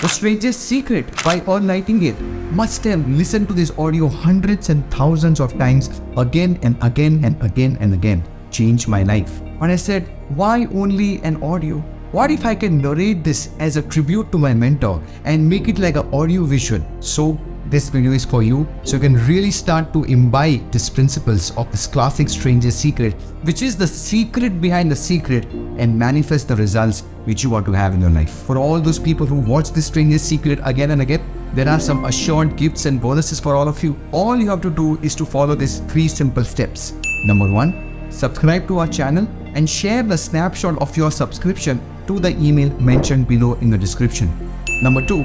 The Strangest Secret by Earl Nightingale. Must have listened to this audio hundreds and thousands of times, again and again and again and again. Changed my life. When I said, why only an audio? What if I can narrate this as a tribute to my mentor and make it like an audio visual? So this video is for you, so you can really start to imbibe these principles of this classic Strangest Secret, which is the secret behind the secret, and manifest the results which you want to have in your life. For all those people who watch this Strangest Secret again and again, there are some assured gifts and bonuses for all of you. All you have to do is to follow these 3 simple steps. Number 1, subscribe to our channel and share the snapshot of your subscription to the email mentioned below in the description. Number 2,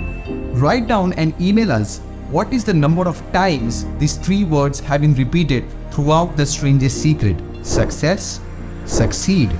write down and email us what is the number of times these 3 words have been repeated throughout the Strangest Secret. Success, succeed,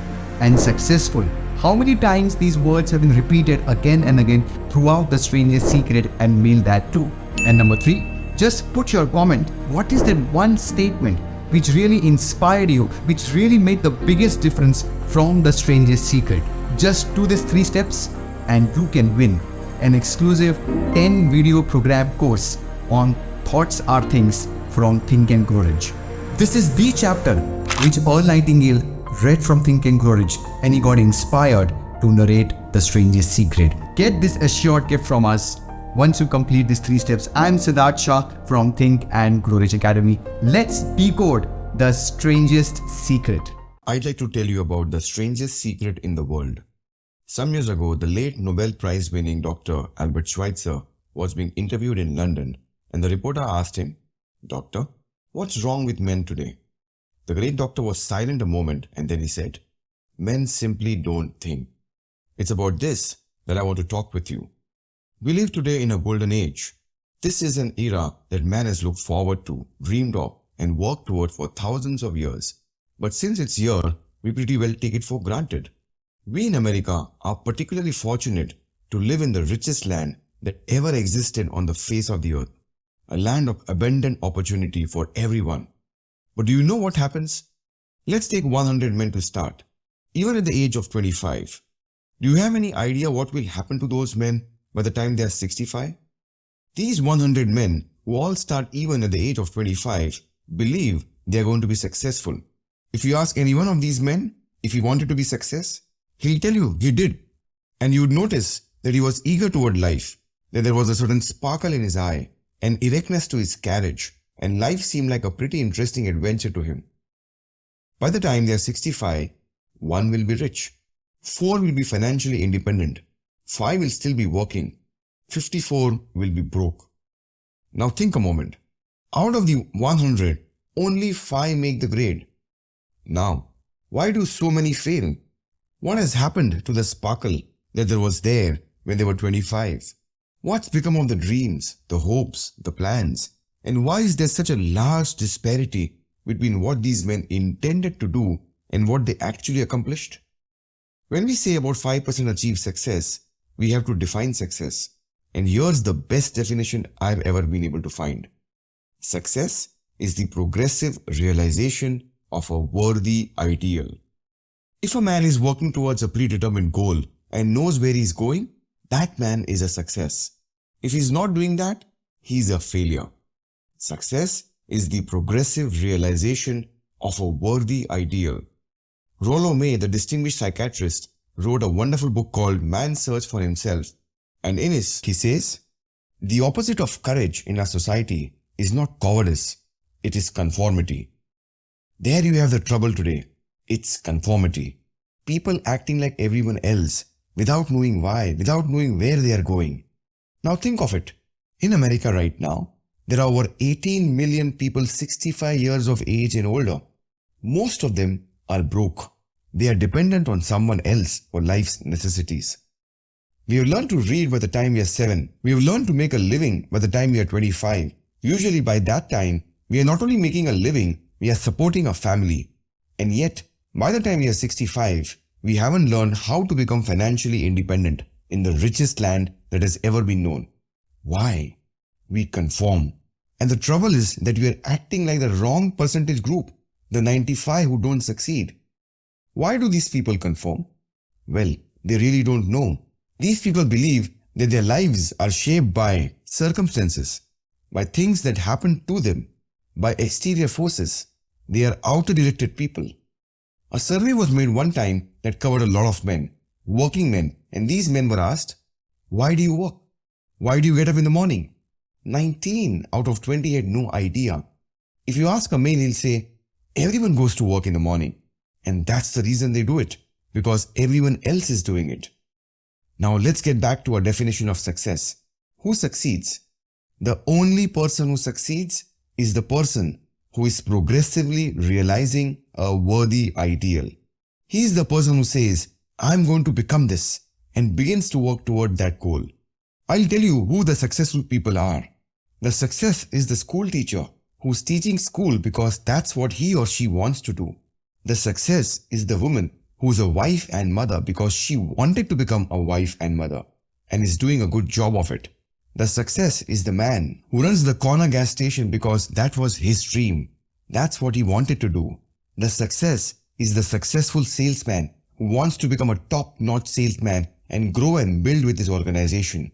and successful. How many times these words have been repeated again and again throughout the Strangest Secret, and mail that too. And number 3, just put your comment. What is that one statement which really inspired you, which really made the biggest difference from the Strangest Secret? Just do these 3 steps and you can win an exclusive 10 video program course on Thoughts Are Things from Think and Grow Rich. This is the chapter which Earl Nightingale read from Think and Grow Rich, and he got inspired to narrate the Strangest Secret. Get this assured gift from us once you complete these 3 steps. I'm Sidharth Shah from Think and Grow Rich Academy. Let's decode the Strangest Secret. I'd like to tell you about the strangest secret in the world. Some years ago, the late Nobel Prize winning Dr. Albert Schweitzer was being interviewed in London, and the reporter asked him, "Doctor, what's wrong with men today?" The great doctor was silent a moment, and then he said, "Men simply don't think. It's about this that I want to talk with you. We live today in a golden age. This is an era that man has looked forward to, dreamed of, and worked toward for thousands of years. But since it's here, we pretty well take it for granted. We in America are particularly fortunate to live in the richest land that ever existed on the face of the earth, a land of abundant opportunity for everyone. But do you know what happens? Let's take 100 men to start, even at the age of 25. Do you have any idea what will happen to those men by the time they are 65? These 100 men, who all start even at the age of 25, believe they are going to be successful. If you ask any one of these men if he wanted to be success, he'll tell you he did. And you would notice that he was eager toward life, that there was a certain sparkle in his eye, an erectness to his carriage, and life seemed like a pretty interesting adventure to him. By the time they are 65, 1 will be rich, 4 will be financially independent, 5 will still be working, 54 will be broke. Now think a moment. Out of the 100, only 5 make the grade. Now, why do so many fail? What has happened to the sparkle that there was there when they were 25? What's become of the dreams, the hopes, the plans? And why is there such a large disparity between what these men intended to do and what they actually accomplished? When we say about 5% achieve success, we have to define success. And here's the best definition I've ever been able to find. Success is the progressive realization of a worthy ideal. If a man is working towards a predetermined goal and knows where he's going, that man is a success. If he's not doing that, he's a failure. Success is the progressive realization of a worthy ideal. Rollo May, the distinguished psychiatrist, wrote a wonderful book called Man's Search for Himself, and in it he says, "The opposite of courage in our society is not cowardice, it is conformity." There you have the trouble today. It's conformity. People acting like everyone else without knowing why, without knowing where they are going. Now think of it. In America right now, there are over 18 million people 65 years of age and older. Most of them are broke. They are dependent on someone else for life's necessities. We have learned to read by the time we are 7. We have learned to make a living by the time we are 25. Usually by that time, we are not only making a living, we are supporting a family. And yet, by the time we are 65, we haven't learned how to become financially independent in the richest land that has ever been known. Why? We conform. And the trouble is that we are acting like the wrong percentage group, the 95 who don't succeed. Why do these people conform? Well, they really don't know. These people believe that their lives are shaped by circumstances, by things that happen to them, by exterior forces. They are auto-directed people. A survey was made one time that covered a lot of men, working men, and these men were asked, why do you work? Why do you get up in the morning? 19 out of 20 had no idea. If you ask a male, he'll say, everyone goes to work in the morning. And that's the reason they do it, because everyone else is doing it. Now let's get back to our definition of success. Who succeeds? The only person who succeeds is the person who is progressively realizing a worthy ideal. He is the person who says, I'm going to become this, and begins to work toward that goal. I'll tell you who the successful people are. The success is the school teacher who's teaching school because that's what he or she wants to do. The success is the woman who's a wife and mother because she wanted to become a wife and mother and is doing a good job of it. The success is the man who runs the corner gas station because that was his dream. That's what he wanted to do. The success is the successful salesman who wants to become a top-notch salesman and grow and build with his organization.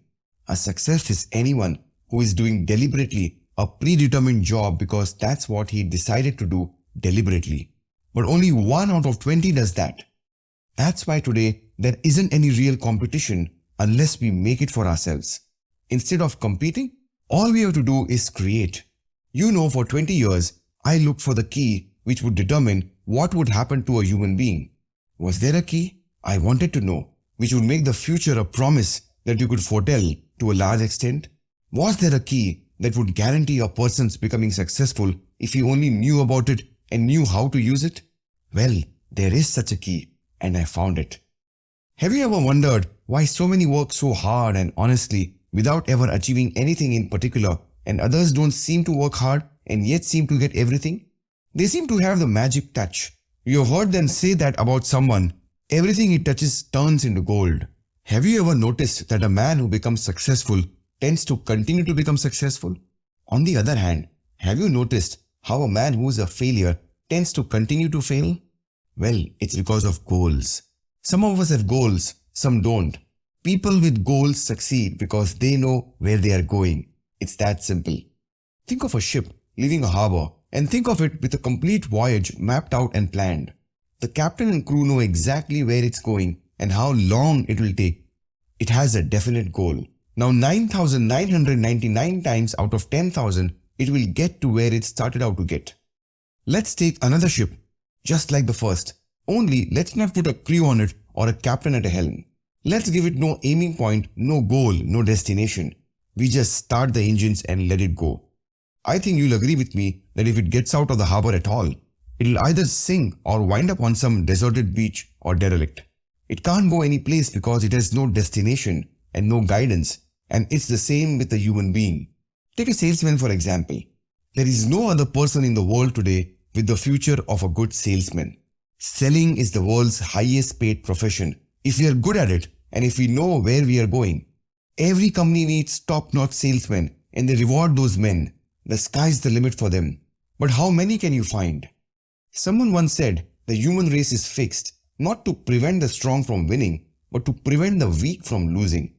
A success is anyone who is doing deliberately a predetermined job because that's what he decided to do deliberately. But only 1 out of 20 does that. That's why today there isn't any real competition unless we make it for ourselves. Instead of competing, all we have to do is create. You know, for 20 years, I looked for the key which would determine what would happen to a human being. Was there a key? I wanted to know, which would make the future a promise that you could foretell to a large extent. Was there a key that would guarantee a person's becoming successful if he only knew about it and knew how to use it? Well, there is such a key, and I found it. Have you ever wondered why so many work so hard and honestly without ever achieving anything in particular, and others don't seem to work hard and yet seem to get everything? They seem to have the magic touch. You have heard them say that about someone, everything he touches turns into gold. Have you ever noticed that a man who becomes successful tends to continue to become successful? On the other hand, have you noticed how a man who is a failure tends to continue to fail? Well, it's because of goals. Some of us have goals, some don't. People with goals succeed because they know where they are going. It's that simple. Think of a ship leaving a harbor and think of it with a complete voyage mapped out and planned. The captain and crew know exactly where it's going and how long it will take. It has a definite goal. Now 9,999 times out of 10,000, it will get to where it started out to get. Let's take another ship, just like the first. Only let's not put a crew on it or a captain at a helm. Let's give it no aiming point, no goal, no destination. We just start the engines and let it go. I think you'll agree with me that if it gets out of the harbor at all, it'll either sink or wind up on some deserted beach or derelict. It can't go any place because it has no destination and no guidance, and it's the same with a human being. Take a salesman for example. There is no other person in the world today with the future of a good salesman. Selling is the world's highest paid profession if we are good at it and if we know where we are going. Every company needs top-notch salesmen and they reward those men. The sky's the limit for them. But how many can you find? Someone once said the human race is fixed, not to prevent the strong from winning, but to prevent the weak from losing.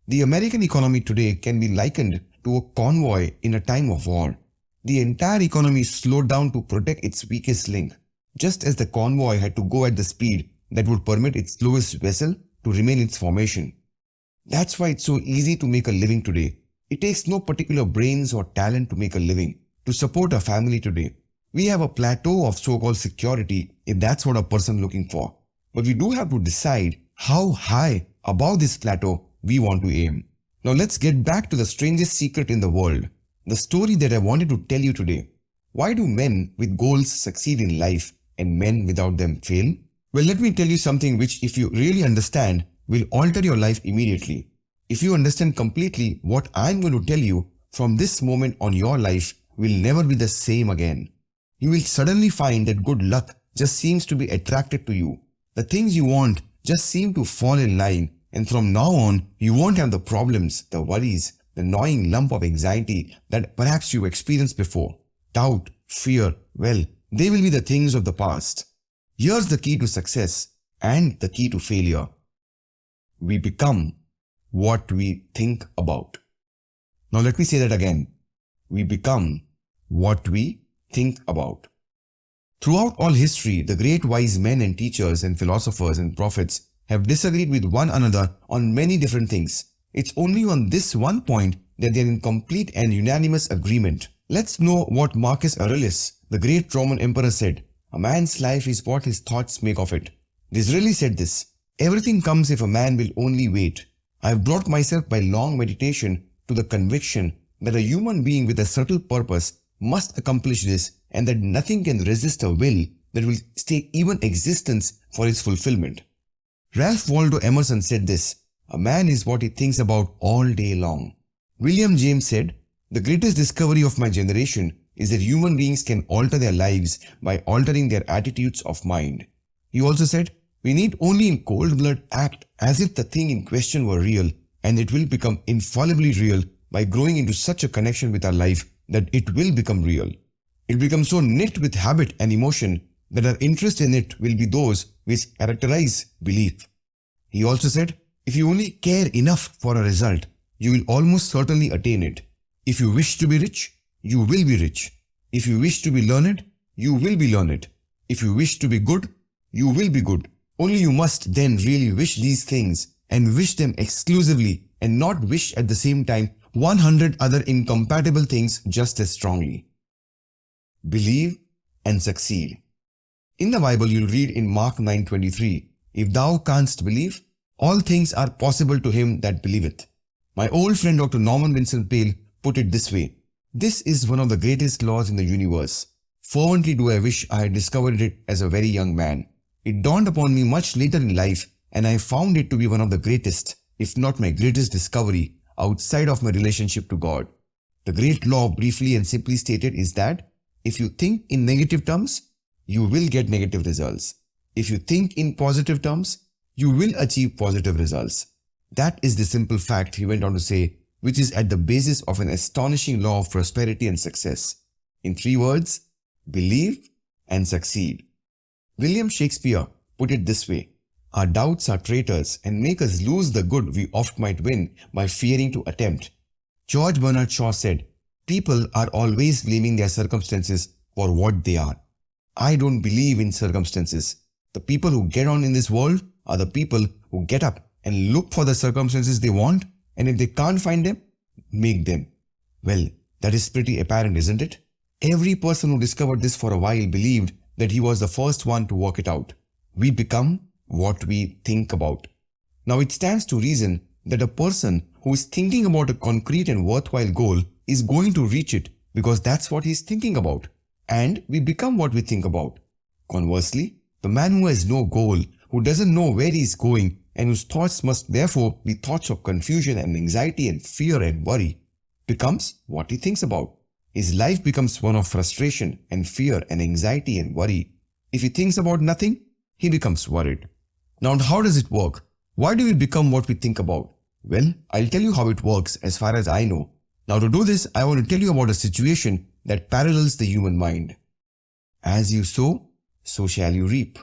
The American economy today can be likened to a convoy in a time of war. The entire economy slowed down to protect its weakest link, just as the convoy had to go at the speed that would permit its slowest vessel to remain in its formation. That's why it's so easy to make a living today. It takes no particular brains or talent to make a living, to support a family today. We have a plateau of so-called security if that's what a person is looking for. But we do have to decide how high above this plateau we want to aim. Now let's get back to the strangest secret in the world. The story that I wanted to tell you today. Why do men with goals succeed in life and men without them fail? Well, let me tell you something which, if you really understand, will alter your life immediately. If you understand completely what I'm going to tell you, from this moment on, your life will never be the same again. You will suddenly find that good luck just seems to be attracted to you. The things you want just seem to fall in line, and from now on, you won't have the problems, the worries, the gnawing lump of anxiety that perhaps you experienced before. Doubt, fear, well, they will be the things of the past. Here's the key to success and the key to failure. We become what we think about. Now let me say that again. We become what we think about. Throughout all history, the great wise men and teachers and philosophers and prophets have disagreed with one another on many different things. It's only on this one point that they're in complete and unanimous agreement. Let's know what Marcus Aurelius, the great Roman emperor, said. A man's life is what his thoughts make of it. Disraeli said this. Everything comes if a man will only wait. I have brought myself by long meditation to the conviction that a human being with a subtle purpose must accomplish this, and that nothing can resist a will that will stake even existence for its fulfillment. Ralph Waldo Emerson said this. A man is what he thinks about all day long. William James said, the greatest discovery of my generation is that human beings can alter their lives by altering their attitudes of mind. He also said, we need only in cold blood act as if the thing in question were real, and it will become infallibly real by growing into such a connection with our life that it will become real. It becomes so knit with habit and emotion that our interest in it will be those which characterize belief. He also said, if you only care enough for a result, you will almost certainly attain it. If you wish to be rich, you will be rich. If you wish to be learned, you will be learned. If you wish to be good, you will be good. Only you must then really wish these things, and wish them exclusively, and not wish at the same time 100 other incompatible things just as strongly. Believe and succeed. In the Bible, you'll read in Mark 9:23, if thou canst believe, all things are possible to him that believeth. My old friend Dr. Norman Vincent Peale put it this way, this is one of the greatest laws in the universe. Fervently do I wish I had discovered it as a very young man. It dawned upon me much later in life, and I found it to be one of the greatest, if not my greatest discovery, outside of my relationship to God. The great law, briefly and simply stated, is that if you think in negative terms, you will get negative results. If you think in positive terms, you will achieve positive results. That is the simple fact, he went on to say, which is at the basis of an astonishing law of prosperity and success. In 3 words, believe and succeed. William Shakespeare put it this way, our doubts are traitors and make us lose the good we oft might win by fearing to attempt. George Bernard Shaw said, people are always blaming their circumstances for what they are. I don't believe in circumstances. The people who get on in this world are the people who get up and look for the circumstances they want, and if they can't find them, make them. Well, that is pretty apparent, isn't it? Every person who discovered this for a while believed that he was the first one to work it out. We become what we think about. Now it stands to reason that a person who is thinking about a concrete and worthwhile goal is going to reach it because that's what he's thinking about. And we become what we think about. Conversely, the man who has no goal, who doesn't know where he's going, and whose thoughts must therefore be thoughts of confusion and anxiety and fear and worry, becomes what he thinks about. His life becomes one of frustration and fear and anxiety and worry. If he thinks about nothing, he becomes worried. Now, how does it work? Why do we become what we think about? Well, I'll tell you how it works as far as I know. Now, to do this, I want to tell you about a situation that parallels the human mind. As you sow, so shall you reap.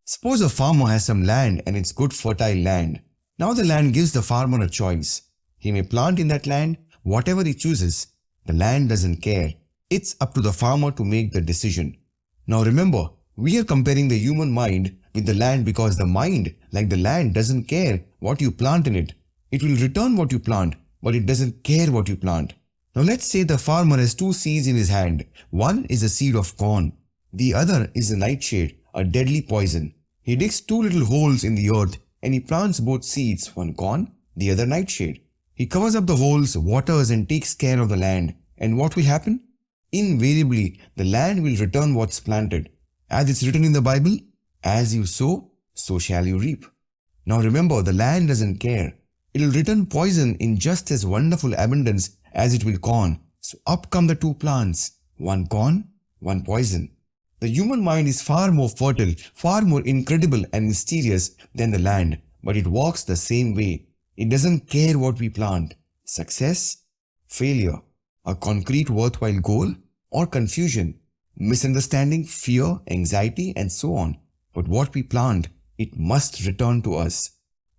Suppose a farmer has some land and it's good fertile land. Now the land gives the farmer a choice. He may plant in that land whatever he chooses. The land doesn't care. It's up to the farmer to make the decision. Now remember, we are comparing the human mind with the land because the mind, like the land, doesn't care what you plant in it. It will return what you plant, but it doesn't care what you plant. Now let's say the farmer has 2 seeds in his hand. One is a seed of corn. The other is a nightshade, a deadly poison. He digs 2 little holes in the earth and he plants both seeds, one corn, the other nightshade. He covers up the holes, waters and takes care of the land. And what will happen? Invariably, the land will return what's planted. As it's written in the Bible, as you sow, so shall you reap. Now remember, the land doesn't care. It will return poison in just as wonderful abundance as it will corn. So up come the 2 plants, one corn, one poison. The human mind is far more fertile, far more incredible and mysterious than the land, but it walks the same way. It doesn't care what we plant. Success, failure, a concrete worthwhile goal, or confusion, misunderstanding, fear, anxiety, and so on. But what we plant, it must return to us.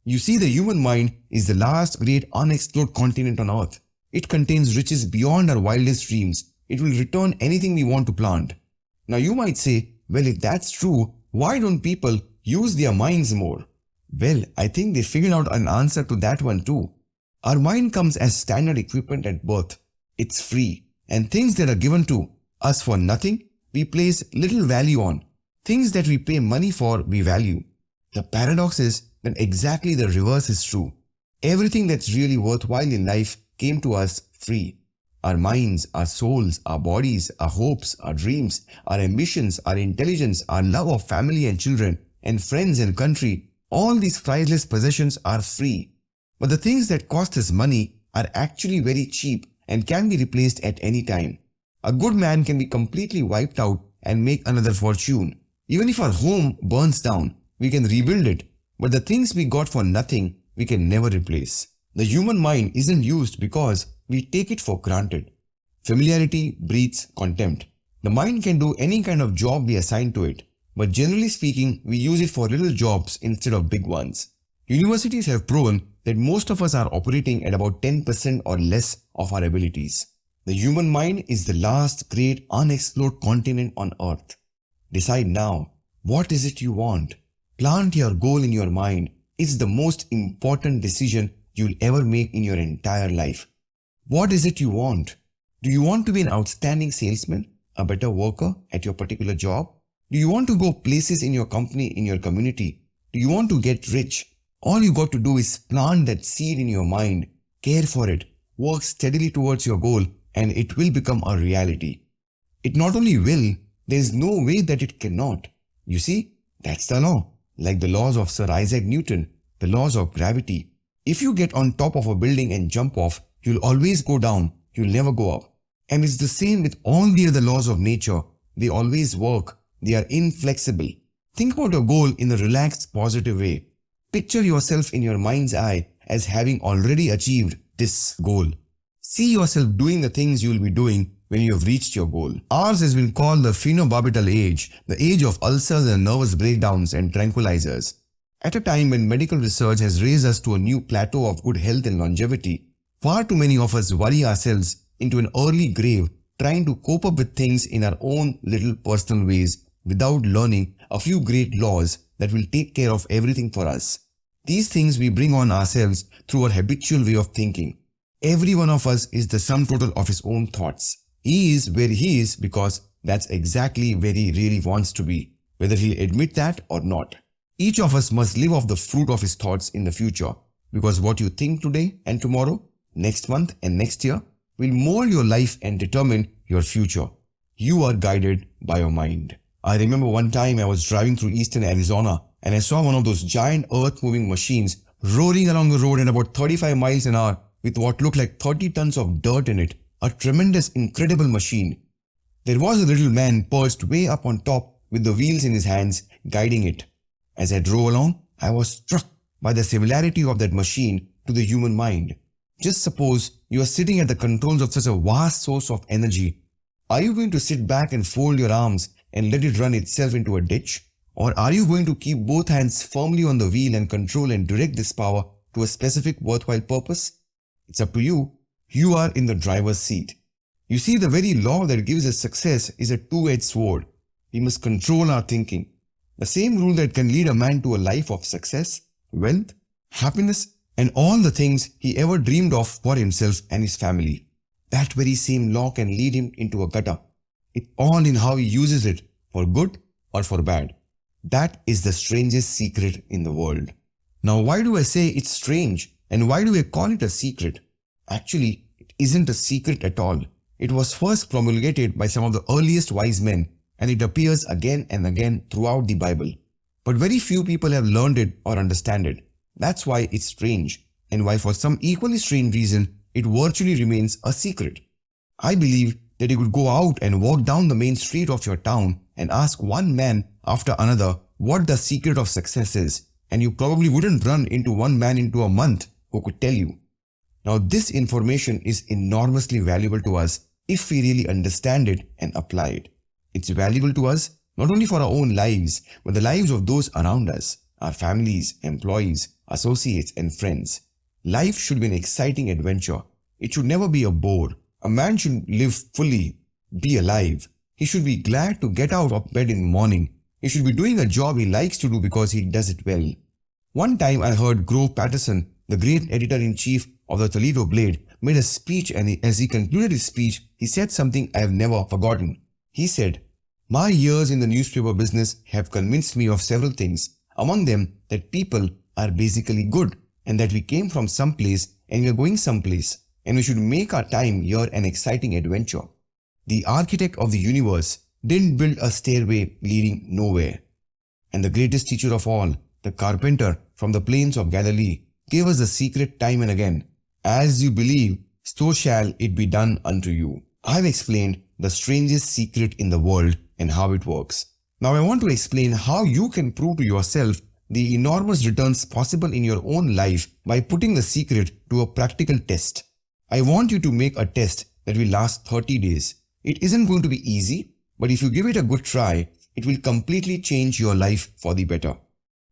You see, the human mind is the last great unexplored continent on earth. It contains riches beyond our wildest dreams. It will return anything we want to plant. Now you might say, well, if that's true, why don't people use their minds more? Well, I think they figured out an answer to that one too. Our mind comes as standard equipment at birth. It's free, and things that are given to us for nothing, we place little value on. Things that we pay money for, we value. The paradox is that exactly the reverse is true. Everything that's really worthwhile in life came to us free. Our minds, our souls, our bodies, our hopes, our dreams, our ambitions, our intelligence, our love of family and children, and friends and country, all these priceless possessions are free. But the things that cost us money are actually very cheap and can be replaced at any time. A good man can be completely wiped out and make another fortune. Even if our home burns down, we can rebuild it. But the things we got for nothing, we can never replace. The human mind isn't used because we take it for granted. Familiarity breeds contempt. The mind can do any kind of job we assign to it, but generally speaking, we use it for little jobs instead of big ones. Universities have proven that most of us are operating at about 10% or less of our abilities. The human mind is the last great unexplored continent on earth. Decide now, what is it you want? Plant your goal in your mind. It's the most important decision you'll ever make in your entire life. What is it you want? Do you want to be an outstanding salesman, a better worker at your particular job? Do you want to go places in your company, in your community? Do you want to get rich? All you got to do is plant that seed in your mind, care for it, work steadily towards your goal, and it will become a reality. It not only will, there is no way that it cannot. You see, that's the law. Like the laws of Sir Isaac Newton, the laws of gravity. If you get on top of a building and jump off, you'll always go down, you'll never go up. And it's the same with all the other laws of nature. They always work. They are inflexible. Think about your goal in a relaxed, positive way. Picture yourself in your mind's eye as having already achieved this goal. See yourself doing the things you will be doing when you have reached your goal. Ours has been called the phenobarbital age, the age of ulcers and nervous breakdowns and tranquilizers. At a time when medical research has raised us to a new plateau of good health and longevity, far too many of us worry ourselves into an early grave trying to cope up with things in our own little personal ways without learning a few great laws that will take care of everything for us. These things we bring on ourselves through our habitual way of thinking. Every one of us is the sum total of his own thoughts. He is where he is because that's exactly where he really wants to be, whether he'll admit that or not. Each of us must live off the fruit of his thoughts in the future, because what you think today and tomorrow, next month and next year, will mold your life and determine your future. You are guided by your mind. I remember one time I was driving through eastern Arizona and I saw one of those giant earth-moving machines roaring along the road at about 35 miles an hour with what looked like 30 tons of dirt in it. A tremendous, incredible machine. There was a little man perched way up on top with the wheels in his hands, guiding it. As I drove along, I was struck by the similarity of that machine to the human mind. Just suppose you are sitting at the controls of such a vast source of energy. Are you going to sit back and fold your arms and let it run itself into a ditch? Or are you going to keep both hands firmly on the wheel and control and direct this power to a specific worthwhile purpose? It's up to you. You are in the driver's seat. You see, the very law that gives us success is a two-edged sword. We must control our thinking. The same rule that can lead a man to a life of success, wealth, happiness, and all the things he ever dreamed of for himself and his family. That very same law can lead him into a gutter. It's all in how he uses it, for good or for bad. That is the strangest secret in the world. Now, why do I say it's strange, and why do I call it a secret? Actually, it isn't a secret at all. It was first promulgated by some of the earliest wise men, and it appears again and again throughout the Bible. But very few people have learned it or understand it. That's why it's strange, and why for some equally strange reason, it virtually remains a secret. I believe that you could go out and walk down the main street of your town and ask one man after another what the secret of success is, and you probably wouldn't run into one man into a month who could tell you. Now, this information is enormously valuable to us if we really understand it and apply it. It's valuable to us not only for our own lives, but the lives of those around us, our families, employees, associates, and friends. Life should be an exciting adventure. It should never be a bore. A man should live fully, be alive. He should be glad to get out of bed in the morning. He should be doing a job he likes to do because he does it well. One time I heard Grove Patterson, the great editor-in-chief of the Toledo Blade, made a speech, and as he concluded his speech, he said something I have never forgotten. He said, "My years in the newspaper business have convinced me of several things, among them that people are basically good and that we came from someplace and we are going someplace and we should make our time here an exciting adventure. The architect of the universe didn't build a stairway leading nowhere. And the greatest teacher of all, the carpenter from the plains of Galilee, gave us the secret time and again. As you believe, so shall it be done unto you." I have explained the strangest secret in the world and how it works. Now I want to explain how you can prove to yourself the enormous returns possible in your own life by putting the secret to a practical test. I want you to make a test that will last 30 days. It isn't going to be easy, but if you give it a good try, it will completely change your life for the better.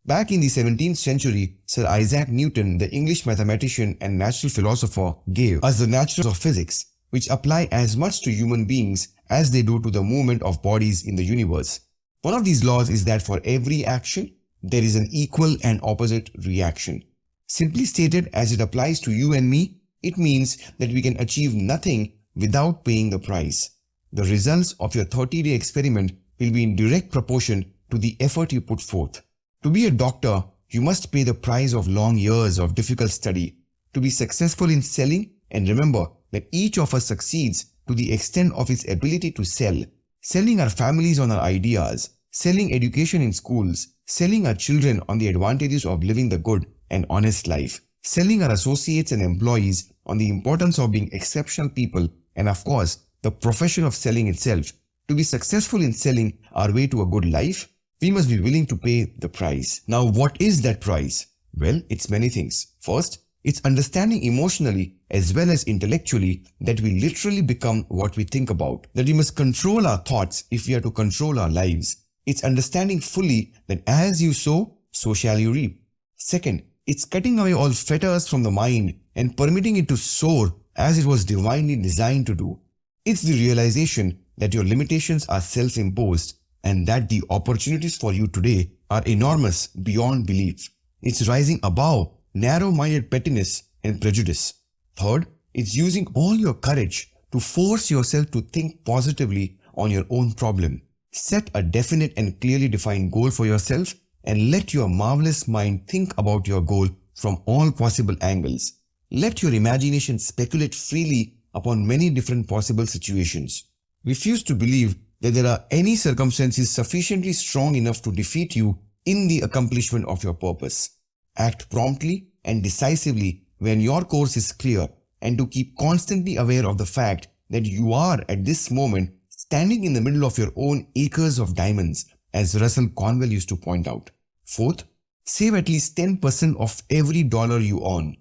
Back in the 17th century, Sir Isaac Newton, the English mathematician and natural philosopher, gave us the naturals of physics, which apply as much to human beings as they do to the movement of bodies in the universe. One of these laws is that for every action, there is an equal and opposite reaction. Simply stated, as it applies to you and me, it means that we can achieve nothing without paying the price. The results of your 30-day experiment will be in direct proportion to the effort you put forth. To be a doctor, you must pay the price of long years of difficult study. To be successful in selling, and remember that each of us succeeds to the extent of its ability to sell. Selling our families on our ideas, selling education in schools, selling our children on the advantages of living the good and honest life, selling our associates and employees on the importance of being exceptional people, and of course, the profession of selling itself. To be successful in selling our way to a good life, we must be willing to pay the price. Now, what is that price? Well, it's many things. First, it's understanding emotionally as well as intellectually that we literally become what we think about, that we must control our thoughts if we are to control our lives. It's understanding fully that as you sow, so shall you reap. Second, it's cutting away all fetters from the mind and permitting it to soar as it was divinely designed to do. It's the realization that your limitations are self-imposed and that the opportunities for you today are enormous beyond belief. It's rising above narrow-minded pettiness and prejudice. Third, it's using all your courage to force yourself to think positively on your own problem. Set a definite and clearly defined goal for yourself and let your marvelous mind think about your goal from all possible angles. Let your imagination speculate freely upon many different possible situations. Refuse to believe that there are any circumstances sufficiently strong enough to defeat you in the accomplishment of your purpose. Act promptly and decisively when your course is clear, and to keep constantly aware of the fact that you are at this moment standing in the middle of your own acres of diamonds, as Russell Conwell used to point out. Fourth, save at least 10% of every dollar you earn.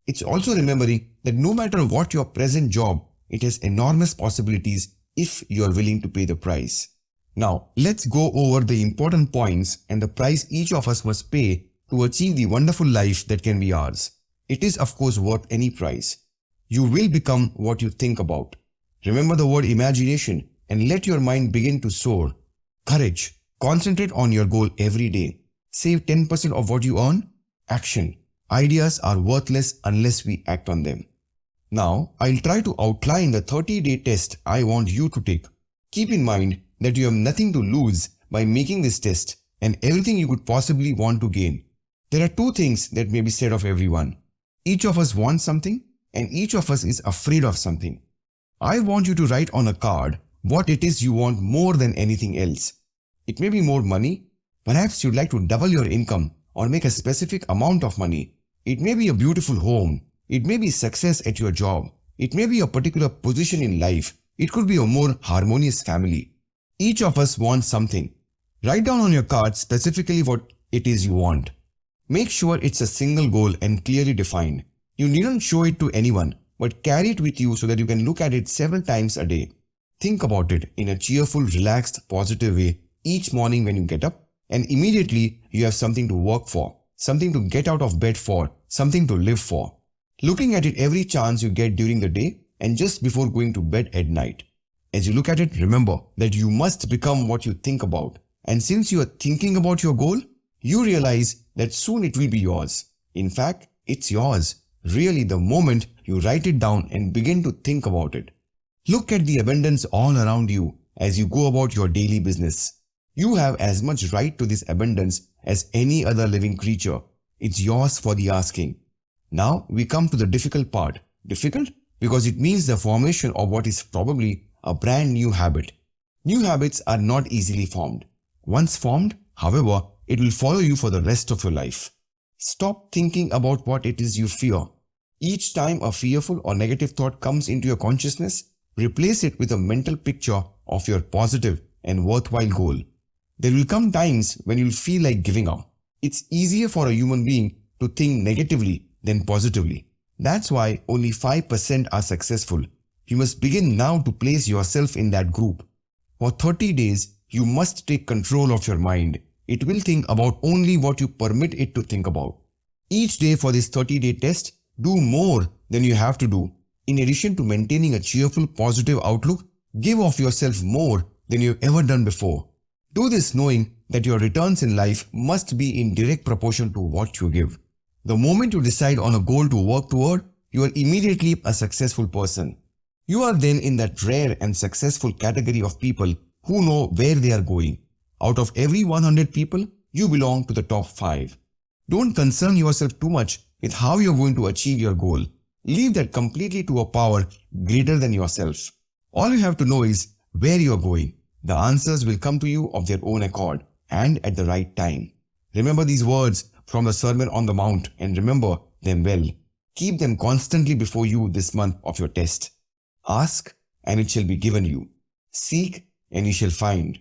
It's also remembering that no matter what your present job, it has enormous possibilities if you are willing to pay the price. Now, let's go over the important points and the price each of us must pay to achieve the wonderful life that can be ours. It is of course worth any price. You will become what you think about. Remember the word imagination and let your mind begin to soar. Courage. Concentrate on your goal every day. Save 10% of what you earn. Action. Ideas are worthless unless we act on them. Now, I'll try to outline the 30-day test I want you to take. Keep in mind that you have nothing to lose by making this test and everything you could possibly want to gain. There are two things that may be said of everyone. Each of us wants something and each of us is afraid of something. I want you to write on a card what it is you want more than anything else. It may be more money. Perhaps you'd like to double your income or make a specific amount of money. It may be a beautiful home. It may be success at your job. It may be a particular position in life. It could be a more harmonious family. Each of us wants something. Write down on your card specifically what it is you want. Make sure it's a single goal and clearly defined. You needn't show it to anyone, but carry it with you so that you can look at it several times a day. Think about it in a cheerful, relaxed, positive way each morning when you get up, and immediately you have something to work for. something to get out of bed for, something to live for. Looking at it every chance you get during the day and just before going to bed at night. As you look at it, remember that you must become what you think about. And since you are thinking about your goal, you realize that soon it will be yours. In fact, it's yours. Really, the moment you write it down and begin to think about it. Look at the abundance all around you as you go about your daily business. You have as much right to this abundance as any other living creature. It's yours for the asking. Now we come to the difficult part. Difficult? Because it means the formation of what is probably a brand new habit. New habits are not easily formed. Once formed, however, it will follow you for the rest of your life. Stop thinking about what it is you fear. Each time a fearful or negative thought comes into your consciousness, replace it with a mental picture of your positive and worthwhile goal. There will come times when you'll feel like giving up. It's easier for a human being to think negatively than positively. That's why only 5% are successful. You must begin now to place yourself in that group. For 30 days, you must take control of your mind. It will think about only what you permit it to think about. Each day for this 30-day test, do more than you have to do. In addition to maintaining a cheerful, positive outlook, give of yourself more than you've ever done before. Do this knowing that your returns in life must be in direct proportion to what you give. The moment you decide on a goal to work toward, you are immediately a successful person. You are then in that rare and successful category of people who know where they are going. Out of every 100 people, you belong to the top 5. Don't concern yourself too much with how you're going to achieve your goal. Leave that completely to a power greater than yourself. All you have to know is where you're going. The answers will come to you of their own accord and at the right time. Remember these words from the Sermon on the Mount and remember them well. Keep them constantly before you this month of your test. Ask and it shall be given you. Seek and ye shall find.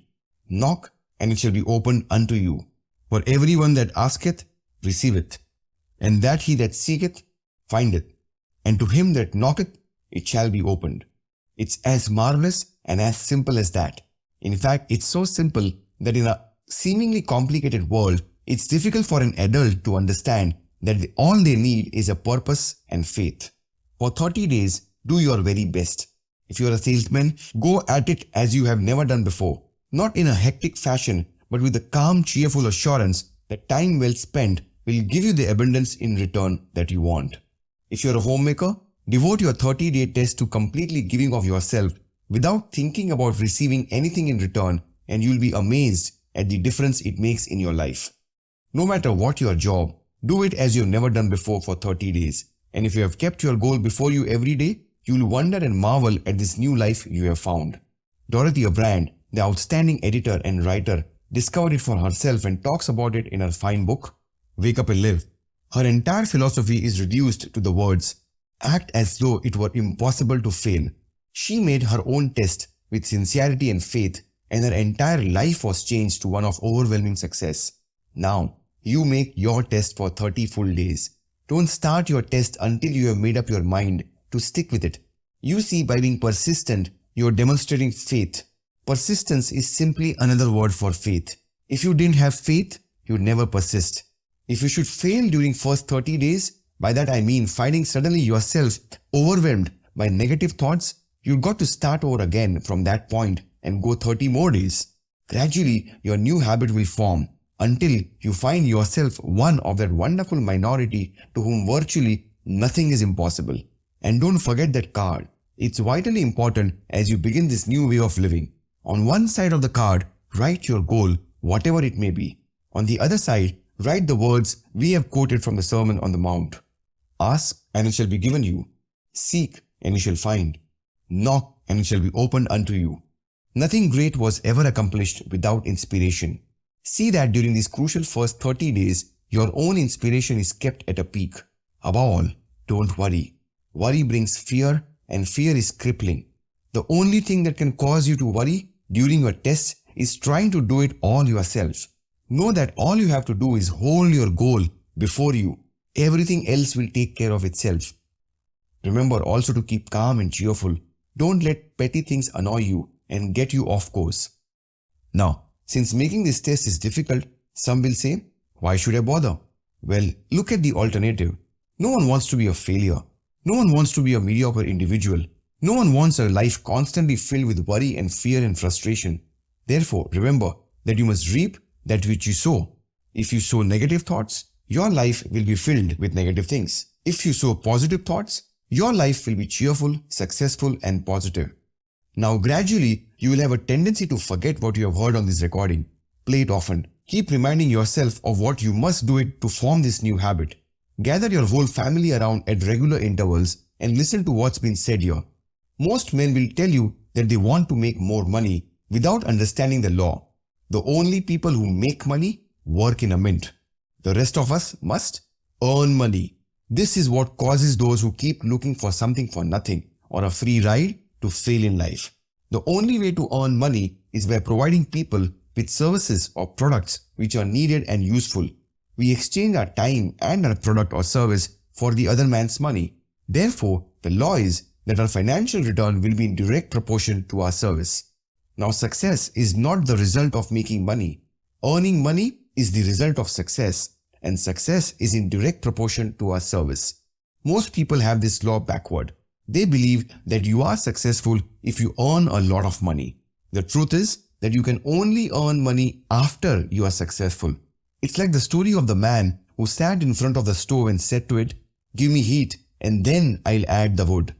Knock and it shall be opened unto you. For everyone that asketh, receiveth. And that he that seeketh, findeth. And to him that knocketh, it shall be opened. It's as marvelous and as simple as that. In fact, it's so simple that in a seemingly complicated world, it's difficult for an adult to understand that all they need is a purpose and faith. For 30 days, do your very best. If you're a salesman, go at it as you have never done before. Not in a hectic fashion, but with a calm, cheerful assurance that time well spent will give you the abundance in return that you want. If you're a homemaker, devote your 30-day test to completely giving of yourself without thinking about receiving anything in return, and you'll be amazed at the difference it makes in your life. No matter what your job, do it as you've never done before for 30 days. And if you have kept your goal before you every day, you'll wonder and marvel at this new life you have found. Dorothy Brand, the outstanding editor and writer, discovered it for herself and talks about it in her fine book, Wake Up and Live. Her entire philosophy is reduced to the words, act as though it were impossible to fail. She made her own test with sincerity and faith, and her entire life was changed to one of overwhelming success. Now, you make your test for 30 full days. Don't start your test until you have made up your mind to stick with it. You see, by being persistent, you're demonstrating faith. Persistence is simply another word for faith. If you didn't have faith, you'd never persist. If you should fail during first 30 days, by that I mean finding suddenly yourself overwhelmed by negative thoughts, you've got to start over again from that point and go 30 more days. Gradually, your new habit will form until you find yourself one of that wonderful minority to whom virtually nothing is impossible. And don't forget that card. It's vitally important as you begin this new way of living. On one side of the card, write your goal, whatever it may be. On the other side, write the words we have quoted from the Sermon on the Mount. Ask and it shall be given you. Seek and you shall find. Knock and it shall be opened unto you. Nothing great was ever accomplished without inspiration. See that during these crucial first 30 days, your own inspiration is kept at a peak. Above all, don't worry. Worry brings fear and fear is crippling. The only thing that can cause you to worry during your test is trying to do it all yourself. Know that all you have to do is hold your goal before you. Everything else will take care of itself. Remember also to keep calm and cheerful. Don't let petty things annoy you and get you off course. Now, since making this test is difficult, some will say, why should I bother? Well, look at the alternative. No one wants to be a failure. No one wants to be a mediocre individual. No one wants a life constantly filled with worry and fear and frustration. Therefore, remember that you must reap that which you sow. If you sow negative thoughts, your life will be filled with negative things. If you sow positive thoughts, your life will be cheerful, successful, and positive. Now, gradually, you will have a tendency to forget what you have heard on this recording. Play it often. Keep reminding yourself of what you must do it to form this new habit. Gather your whole family around at regular intervals and listen to what's been said here. Most men will tell you that they want to make more money without understanding the law. The only people who make money work in a mint. The rest of us must earn money. This is what causes those who keep looking for something for nothing or a free ride to fail in life. The only way to earn money is by providing people with services or products which are needed and useful. We exchange our time and our product or service for the other man's money. Therefore, the law is that our financial return will be in direct proportion to our service. Now, success is not the result of making money. Earning money is the result of success, and success is in direct proportion to our service. Most people have this law backward. They believe that you are successful if you earn a lot of money. The truth is that you can only earn money after you are successful. It's like the story of the man who sat in front of the stove and said to it, "Give me heat and then I'll add the wood."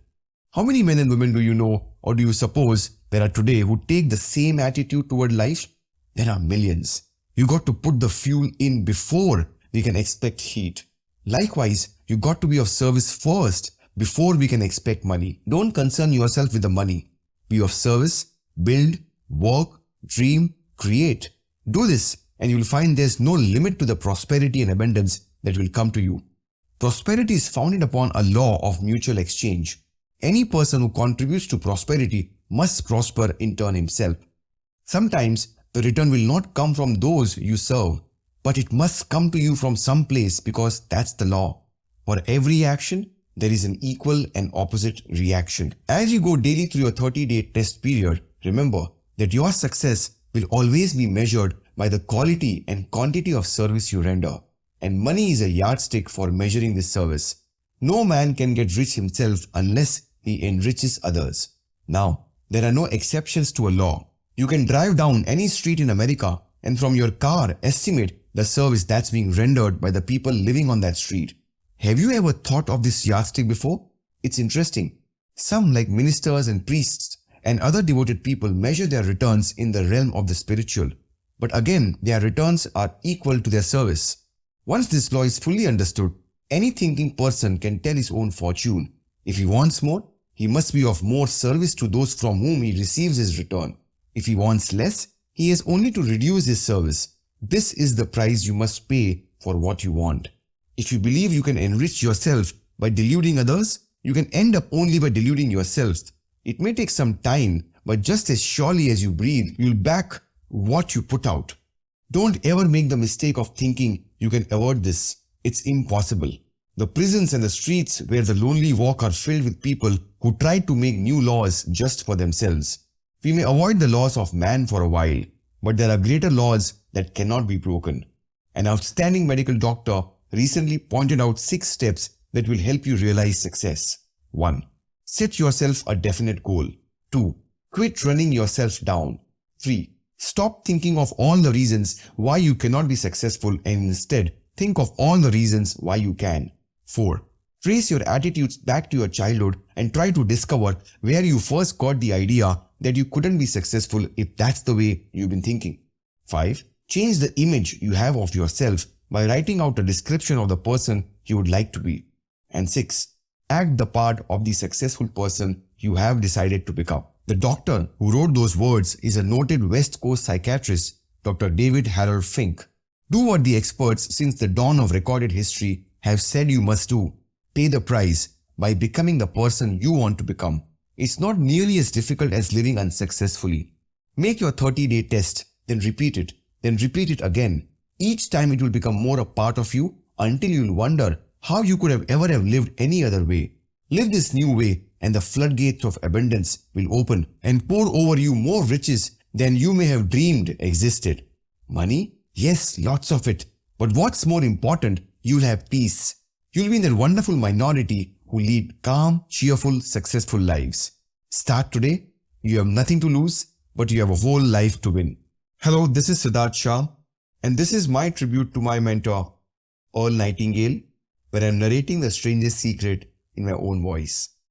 How many men and women do you know or do you suppose there are today who take the same attitude toward life? There are millions. You got to put the fuel in before we can expect heat. Likewise, you got to be of service first before we can expect money. Don't concern yourself with the money. Be of service, build, work, dream, create. Do this and you'll find there's no limit to the prosperity and abundance that will come to you. Prosperity is founded upon a law of mutual exchange. Any person who contributes to prosperity must prosper in turn himself. Sometimes the return will not come from those you serve, but it must come to you from some place because that's the law. For every action, there is an equal and opposite reaction. As you go daily through your 30-day test period, remember that your success will always be measured by the quality and quantity of service you render. And money is a yardstick for measuring this service. No man can get rich himself unless he enriches others. Now, there are no exceptions to a law. You can drive down any street in America and from your car estimate the service that's being rendered by the people living on that street. Have you ever thought of this yardstick before? It's interesting. Some, like ministers and priests and other devoted people, measure their returns in the realm of the spiritual. But again, their returns are equal to their service. Once this law is fully understood, any thinking person can tell his own fortune. If he wants more, he must be of more service to those from whom he receives his return. If he wants less, he has only to reduce his service. This is the price you must pay for what you want. If you believe you can enrich yourself by deluding others, you can end up only by deluding yourself. It may take some time, but just as surely as you breathe, you'll back what you put out. Don't ever make the mistake of thinking you can avoid this. It's impossible. The prisons and the streets where the lonely walk are filled with people who try to make new laws just for themselves. We may avoid the laws of man for a while, but there are greater laws that cannot be broken. An outstanding medical doctor recently pointed out 6 steps that will help you realize success. 1. Set yourself a definite goal. 2. Quit running yourself down. 3. Stop thinking of all the reasons why you cannot be successful and instead think of all the reasons why you can. 4. Trace your attitudes back to your childhood and try to discover where you first got the idea that you couldn't be successful if that's the way you've been thinking. 5. Change the image you have of yourself by writing out a description of the person you would like to be. And 6. Act the part of the successful person you have decided to become. The doctor who wrote those words is a noted West Coast psychiatrist, Dr. David Harold Fink. Do what the experts since the dawn of recorded history have said you must do. Pay the price by becoming the person you want to become. It's not nearly as difficult as living unsuccessfully. Make your 30-day test, then repeat it again. Each time it will become more a part of you until you'll wonder how you could have ever have lived any other way. Live this new way and the floodgates of abundance will open and pour over you more riches than you may have dreamed existed. Money? Yes, lots of it. But what's more important, You'll have peace. You'll be in that wonderful minority who lead calm, cheerful, successful lives. Start today. You have nothing to lose, but you have a whole life to win. Hello, this is Sidharth Shah, and this is my tribute to my mentor, Earl Nightingale, where I'm narrating the strangest secret in my own voice.